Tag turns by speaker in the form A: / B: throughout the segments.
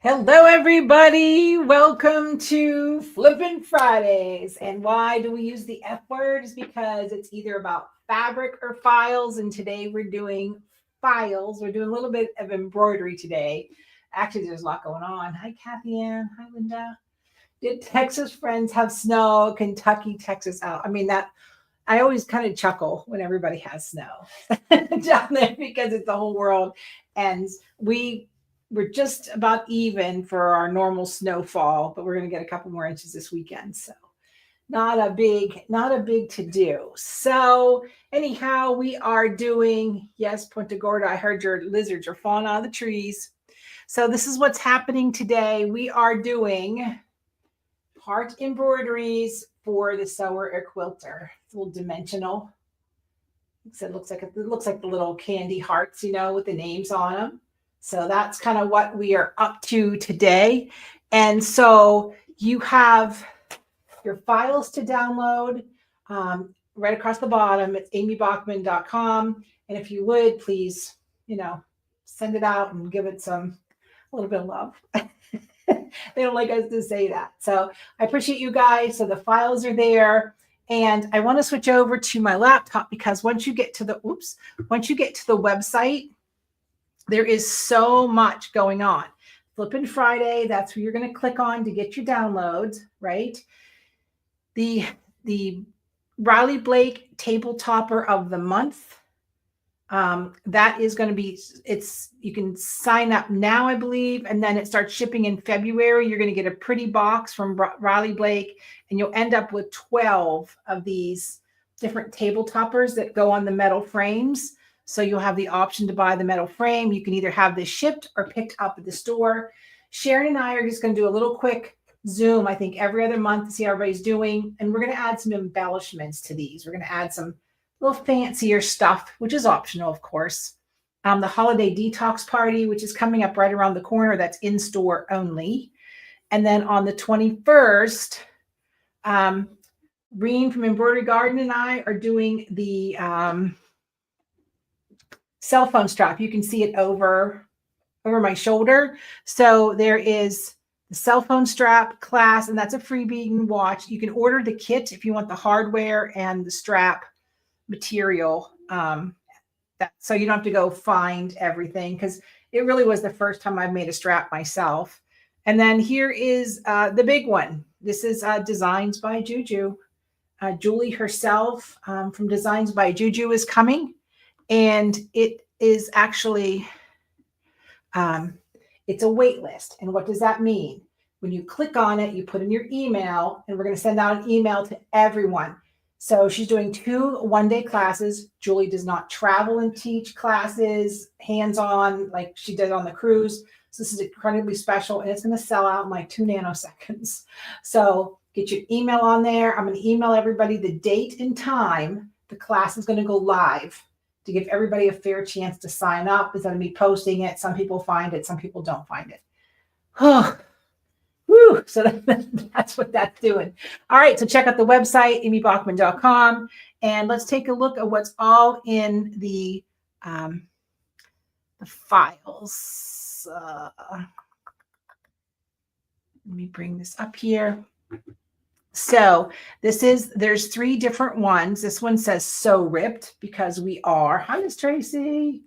A: Hello, everybody. Welcome to Flippin' Fridays. And why do we use the F word? Is because it's either about fabric or files. And today we're doing files. We're doing a little bit of embroidery today. Actually, there's a lot going on. Hi, Kathy Ann. Hi, Linda. Did Texas friends have snow? Kentucky, Texas out. I mean, that I always kind of chuckle when everybody has snow down there because it's the whole world. And we're just about even for our normal snowfall, but we're going to get a couple more inches this weekend. So not a big to do. So anyhow, we are doing, yes, Punta Gorda. I heard your lizards are falling out of the trees. So this is what's happening today. We are doing heart embroideries for the sewer or quilter. It's a little dimensional. So it looks like the little candy hearts, with the names on them. So that's kind of what we are up to today. And so you have your files to download right across the bottom. It's amybachman.com. And if you would, please, send it out and give it a little bit of love. They don't like us to say that. So I appreciate you guys. So the files are there. And I want to switch over to my laptop because once you get to the website, there is so much going on. Flippin' Friday, that's where you're going to click on to get your downloads, right? The Riley Blake Table Topper of the Month. That is going to be, you can sign up now, I believe, and then it starts shipping in February. You're going to get a pretty box from Riley Blake, and you'll end up with 12 of these different table toppers that go on the metal frames. So you'll have the option to buy the metal frame. You can either have this shipped or picked up at the store. Sharon and I are just going to do a little quick Zoom, I think every other month to see how everybody's doing. And we're going to add some embellishments to these. We're going to add some little fancier stuff, which is optional, of course. The holiday detox party, which is coming up right around the corner, that's in store only. And then on the 21st, Reen from Embroidery Garden and I are doing the cell phone strap. You can see it over my shoulder. So there is the cell phone strap class, and that's a freebie you can watch. You can order the kit if you want the hardware and the strap material, so you don't have to go find everything, because it really was the first time I've made a strap myself. And then here is the big one. This is Designs by Juju. Julie herself from Designs by Juju is coming, and it is actually it's a wait list. And what does that mean? When you click on it, you put in your email, and we're going to send out an email to everyone. So she's doing 2 one-day classes. Julie does not travel and teach classes hands-on like she did on the cruise. So this is incredibly special, and it's going to sell out in like 2 nanoseconds. So get your email on there. I'm going to email everybody the date and time the class is going to go live to give everybody a fair chance to sign up. Instead of me posting it, some people find it, some people don't find it. Oh. Woo, so that's what that's doing. All right, so check out the website, amybachman.com, and let's take a look at what's all in the files. Let me bring this up here. So there's 3 different ones. This one says So Ripped because we are. Hi, Miss Tracy.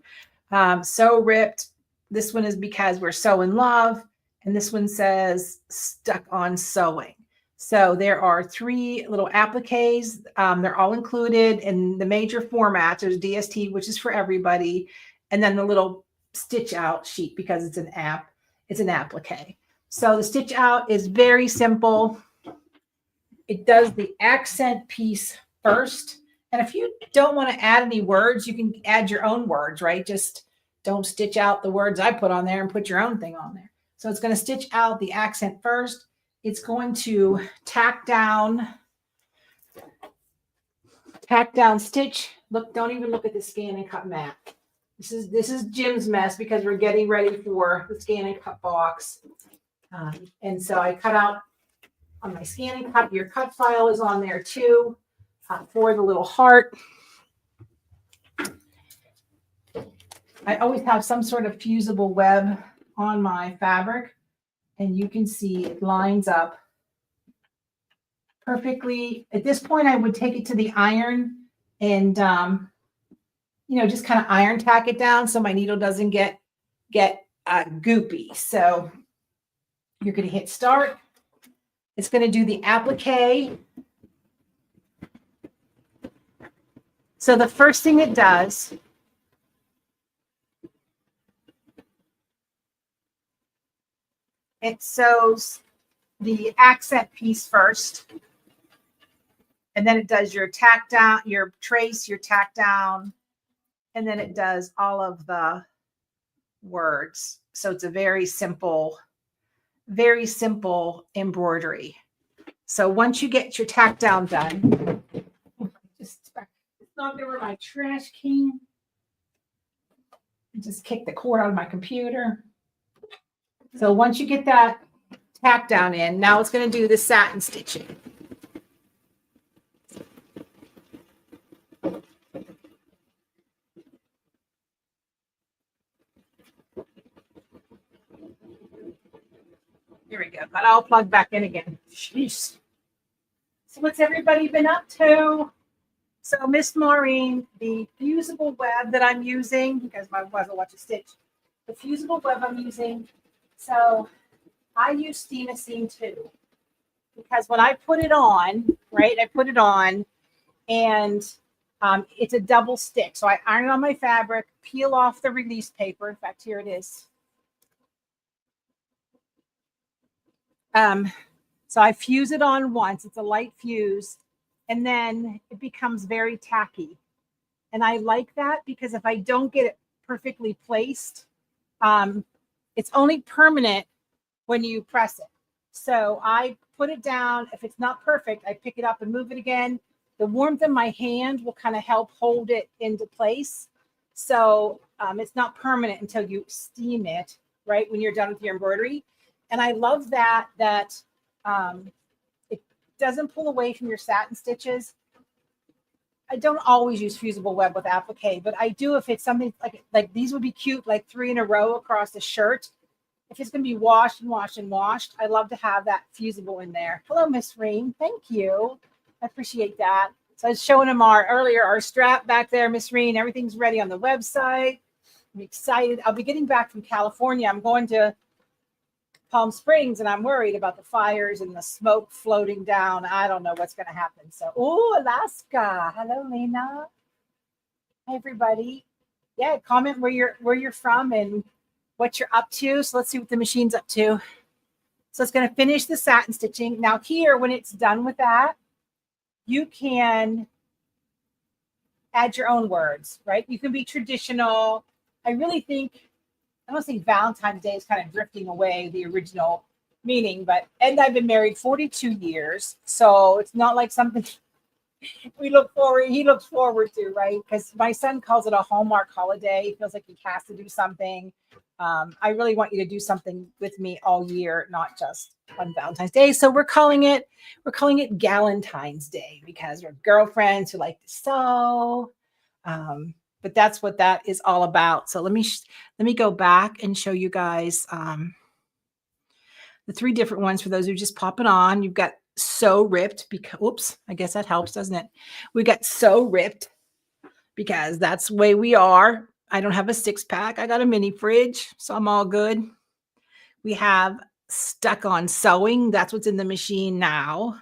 A: So Ripped. This one is because we're so in love. And this one says Stuck on Sewing. So there are 3 little appliques. They're all included in the major formats. There's DST, which is for everybody. And then the little stitch out sheet because it's an app. It's an applique. So the stitch out is very simple. It does the accent piece first. And if you don't want to add any words, you can add your own words, right? Just don't stitch out the words I put on there and put your own thing on there. So it's going to stitch out the accent first. It's going to tack down stitch. Look, don't even look at the scan and cut mat. This is Jim's mess because we're getting ready for the scan and cut box. And so I cut out on my scan and cut. Your cut file is on there too for the little heart. I always have some sort of fusible web on my fabric And you can see it lines up perfectly. At this point, I would take it to the iron and, just kind of iron tack it down so my needle doesn't get goopy. So you're going to hit start. It's going to do the applique. So the first thing it does, it sews the accent piece first, and then it does your tack down, your trace, your tack down, and then it does all of the words. So it's a very simple embroidery. So once you get your tack down done, just knocked over my trash can. Just kick the cord out of my computer. So once you get that tack down in, now it's going to do the satin stitching. Here we go. But I'll plug back in again. Jeez. So what's everybody been up to? So Miss Maureen, the fusible web that I'm using, because my wife will watch a stitch, the fusible web I'm using. So I use Steamacine too, because when I put it on, right, I put it on and it's a double stick. So I iron on my fabric, peel off the release paper. In fact, here it is. So I fuse it on once. It's a light fuse, and then it becomes very tacky. And I like that because if I don't get it perfectly placed, it's only permanent when you press it. So I put it down. If it's not perfect, I pick it up and move it again. The warmth in my hand will kind of help hold it into place. So it's not permanent until you steam it, right, when you're done with your embroidery. And I love that it doesn't pull away from your satin stitches. I don't always use fusible web with applique, but I do if it's something like these would be cute, like 3 in a row across the shirt. If it's going to be washed and washed and washed, I love to have that fusible in there. Hello, Miss Reen. Thank you. I appreciate that. So I was showing them our strap back there, Miss Reen. Everything's ready on the website. I'm excited. I'll be getting back from California. I'm going to Palm Springs, and I'm worried about the fires and the smoke floating down. I don't know what's going to happen. So, Alaska. Hello, Lena. Hi, everybody. Yeah, comment where you're from and what you're up to. So let's see what the machine's up to. So it's going to finish the satin stitching. Now here, when it's done with that, you can add your own words, right? You can be traditional. I don't think Valentine's Day is kind of drifting away the original meaning, but Ed and I've been married 42 years. So it's not like something he looks forward to, right? Because my son calls it a Hallmark holiday. He feels like he has to do something. I really want you to do something with me all year, not just on Valentine's Day. So we're calling it Galentine's Day because we're girlfriends who like to sew. But that's what that is all about. So let me go back and show you guys the 3 different ones for those who are just popping on. You've got So Ripped because, oops, I guess that helps, doesn't it? We got So Ripped because that's the way we are. I don't have a 6-pack. I got a mini fridge, so I'm all good. We have Stuck on Sewing. That's what's in the machine now.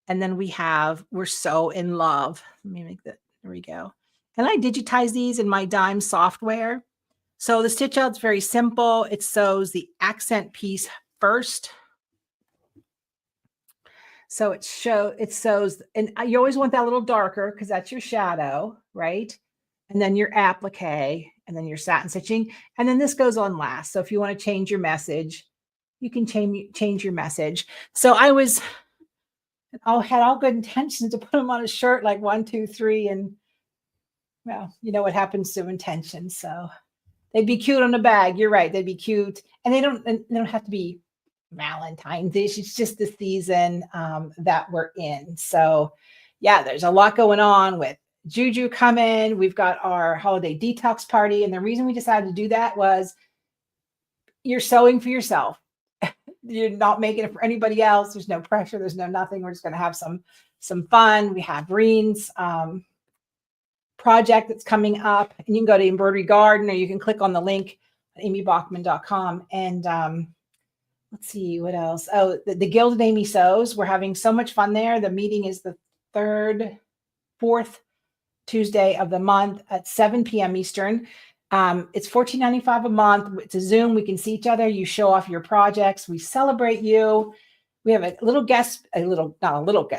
A: And then We're So in Love. Let me make that. There we go. And I digitize these in my Dime software. So the stitch out's very simple. It sews the accent piece first. So it sews, and you always want that a little darker because that's your shadow, right? And then your applique, and then your satin stitching. And then this goes on last. So if you want to change your message, you can change your message. So I had all good intentions to put them on a shirt like 1, 2, 3, and well, you know what happens to intentions. So they'd be cute on the bag. You're right. They'd be cute. And they don't have to be Valentine's-ish. It's just the season that we're in. So yeah, there's a lot going on with Juju coming. We've got our holiday detox party. And the reason we decided to do that was you're sewing for yourself. you're not making it for anybody else. There's no pressure. There's no nothing. We're just going to have some fun. We have Reen's project that's coming up, and you can go to Embroidery Garden, or you can click on the link at amybachman.com. And let's see what else. Oh, the Gilded Amy Sews. We're having so much fun there. The meeting is the fourth Tuesday of the month at 7 p.m. Eastern. It's $14.95 a month. It's a Zoom. We can see each other. You show off your projects. We celebrate you. We have a guest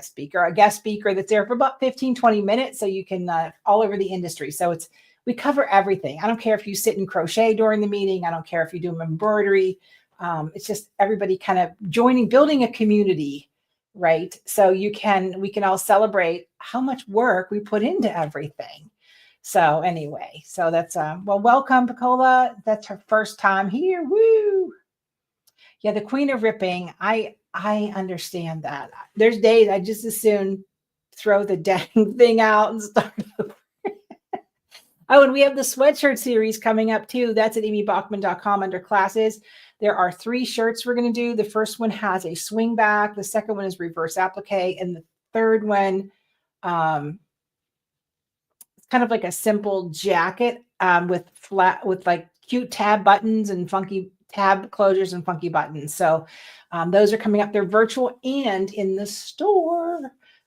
A: speaker that's there for about 15, 20 minutes. So you can, all over the industry. So we cover everything. I don't care if you sit and crochet during the meeting. I don't care if you do embroidery. It's just everybody kind of building a community, right? So we can all celebrate how much work we put into everything. So anyway, so that's, welcome, Picola. That's her first time here. Woo. Yeah. The Queen of Ripping. I understand that. There's days I just as soon throw the dang thing out and start over. Oh, and we have the sweatshirt series coming up too. That's at amybachman.com under classes. There are 3 shirts we're going to do. The first one has a swing back. The second one is reverse applique. And the third one, it's kind of like a simple jacket with like cute tab buttons and funky tab closures and funky buttons. So those are coming up. They're virtual and in the store.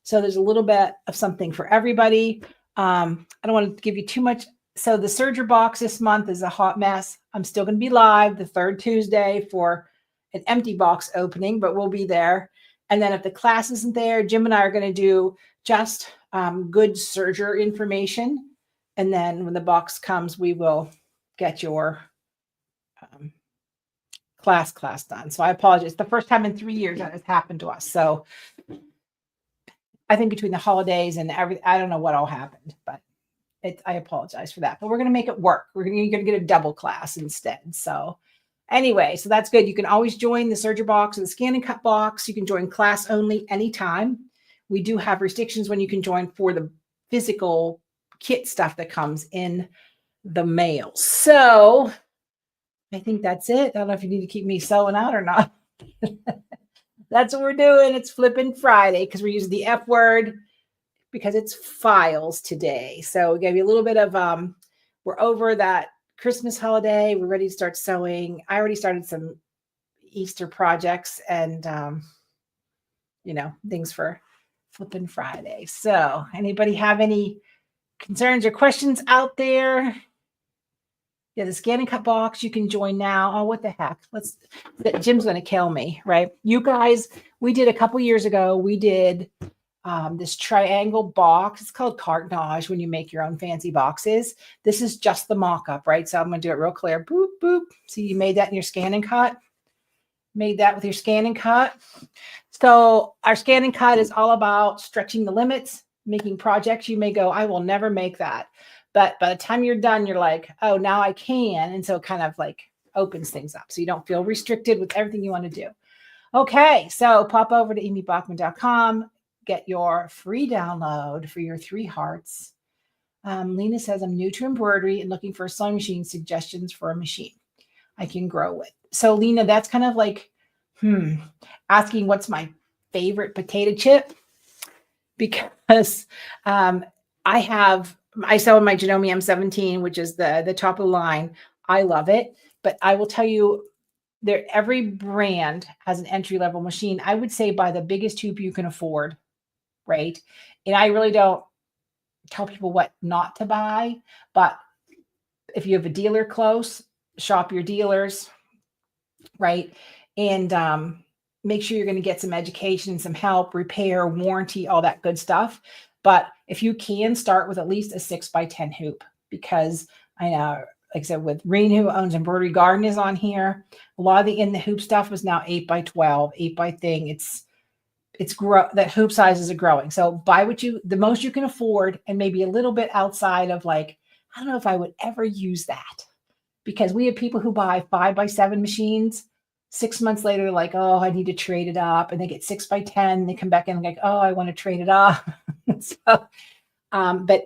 A: So there's a little bit of something for everybody. I don't want to give you too much. So the Serger box this month is a hot mess. I'm still going to be live the 3rd Tuesday for an empty box opening, but we'll be there. And then if the class isn't there, Jim and I are going to do just good serger information. And then when the box comes, we will get your class done. So I apologize. The first time in 3 years that has happened to us. So I think between the holidays and I don't know what all happened, but I apologize for that. But we're going to make it work. You're going to get a double class instead. So anyway, so that's good. You can always join the Serger box or the Scan and Cut box. You can join class only anytime. We do have restrictions when you can join for the physical kit stuff that comes in the mail. So I think that's it. I don't know if you need to keep me sewing out or not. That's what we're doing. It's Flippin' Friday because we're using the F word because it's files today. So we gave you a little bit of, we're over that Christmas holiday. We're ready to start sewing. I already started some Easter projects and, things for Flippin' Friday. So anybody have any concerns or questions out there? Yeah, the Scan and Cut box, you can join now. Oh, what the heck? Jim's going to kill me, right? You guys, we did a couple years ago, we did this triangle box. It's called cartonnage when you make your own fancy boxes. This is just the mock-up, right? So I'm going to do it real clear. Boop, boop. See, you made that in your Scan and Cut. Made that with your Scan and Cut. So our Scan and Cut is all about stretching the limits, making projects. You may go, I will never make that. But by the time you're done, you're like, oh, now I can. And so it kind of like opens things up. So you don't feel restricted with everything you want to do. Okay. So pop over to amybachman.com, get your free download for your 3 hearts. Lena says, I'm new to embroidery and looking for a sewing machine suggestions for a machine I can grow with. So Lena, that's kind of like, asking what's my favorite potato chip, because I sew my Janome M17, which is the top of the line. I love it, but I will tell you, every brand has an entry-level machine. I would say buy the biggest hoop you can afford, right? And I really don't tell people what not to buy, but if you have a dealer close, shop your dealers, right? And make sure you're going to get some education, some help, repair, warranty, all that good stuff. But if you can, start with at least a 6x10 hoop, because I know, like I said, with Reen, who owns Embroidery Garden, is on here. A lot of the in the hoop stuff is now 8x12, 8x thing. That hoop sizes are growing. So buy the most you can afford, and maybe a little bit outside of, like, I don't know if I would ever use that, because we have people who buy 5x7 machines. 6 months later, like, oh, I need to trade it up. And they get 6x10. And they come back in and like, oh, I want to trade it up. So, but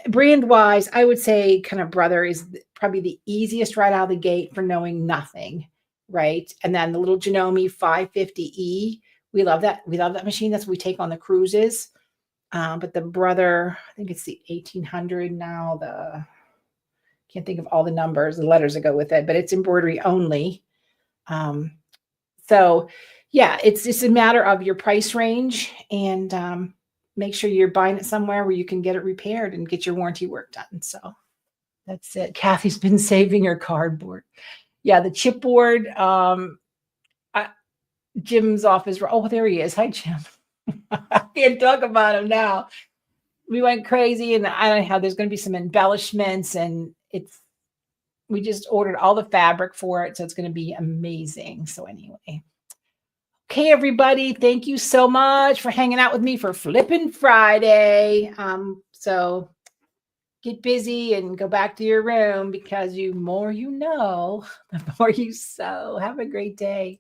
A: brand wise, I would say kind of Brother is probably the easiest right out of the gate for knowing nothing, right? And then the little Janome 550E. We love that. We love that machine. That's what we take on the cruises. But the brother, I think it's the 1800 now. Can't think of all the numbers, the letters that go with it, but it's embroidery only. So yeah, it's just a matter of your price range, and make sure you're buying it somewhere where you can get it repaired and get your warranty work done. So that's it. Kathy's been saving her cardboard. Yeah, the chipboard. Jim's office. Oh, there he is. Hi, Jim. I can't talk about him now. We went crazy, and I don't know how there's going to be some embellishments, and we just ordered all the fabric for it, so it's going to be amazing. So anyway, okay, everybody, thank you so much for hanging out with me for Flippin' Friday. So get busy and go back to your room, because the more you know, the more you sew. Have a great day.